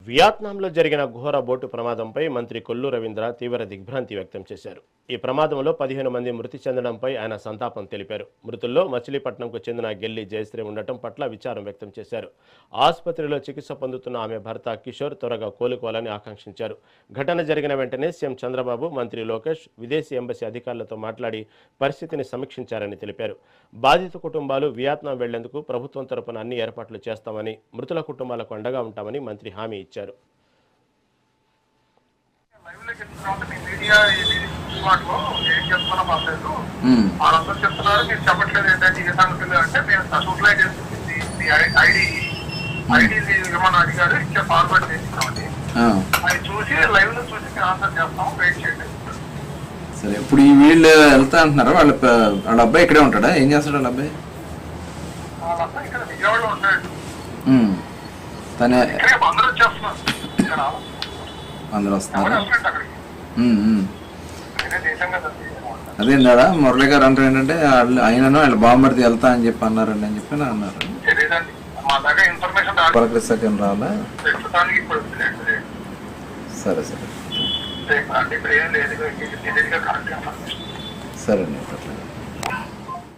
వియత్నాంలో జరిగిన ఘోర బోటు ప్రమాదంపై మంత్రి కొల్లు రవీంద్ర తీవ్ర దిగ్భ్రాంతి వ్యక్తం చేశారు. ఈ ప్రమాదంలో 15 మంది మృతి చెందడంపై ఆయన సంతాపం తెలిపారు. మృతుల్లో మచిలీపట్నంకు చెందిన గెల్లి జయశ్రీ ఉండటం పట్ల విచారం వ్యక్తం చేశారు. ఆసుపత్రిలో చికిత్స పొందుతున్న ఆమె భర్త కిషోర్ త్వరగా కోలుకోవాలని ఆకాంక్షించారు. ఘటన జరిగిన వెంటనే సీఎం చంద్రబాబు, మంత్రి లోకేష్ విదేశీ ఎంబసీ అధికారులతో మాట్లాడి పరిస్థితిని సమీక్షించారని తెలిపారు. బాధిత కుటుంబాలు వియత్నాం వెళ్లేందుకు ప్రభుత్వం తరపున అన్ని ఏర్పాట్లు చేస్తామని, మృతుల కుటుంబాలకు అండగా ఉంటామని మంత్రి హామీ ఇచ్చారు. చెప్తున్నారు మీరు చెప్పట్లేదు ఏంటంటే ఏ సంగతులు అంటే మేము సప్లై చేస్తుంది ఐడి ఏమన్నా అడిగారు ఇచ్చే ఫార్వర్డ్ చేస్తున్నామండి. అది చూసి లైవ్ లో చూసి మేము ఆన్సర్ చేస్తాము, వెయిట్ చేయండి. సరే, ఇప్పుడు ఈ వీళ్ళు వెళ్తా అంటున్నారు. వాళ్ళ అబ్బాయి ఇక్కడే ఉంటాడా? ఏం చేస్తాడు వాళ్ళ అబ్బాయి? వాళ్ళంతా ఇక్కడ విజయవాడలో ఉంటాడు. తనే అందరూ వచ్చేస్తున్నారు, ఇక్కడ అందరూ వస్తున్నారు. అక్కడికి దేశం కదా. అదే ఇందాడా మురళి గారు అంటారు ఏంటంటే ఆయనను వాళ్ళ బామ్మర్ది వెళ్తా అని చెప్పి అన్నారండి అని చెప్పి అన్నారు. తెలియదండి, మా దగ్గర ఇన్ఫర్మేషన్ పలకరిస్తాకేం రావాలా? ప్రస్తుతానికి ఇప్పుడు సరే సరే ఇప్పుడు ఏం లేదు, కరెక్ట్ ఇన్ఫర్మేషన్. సరే అండి.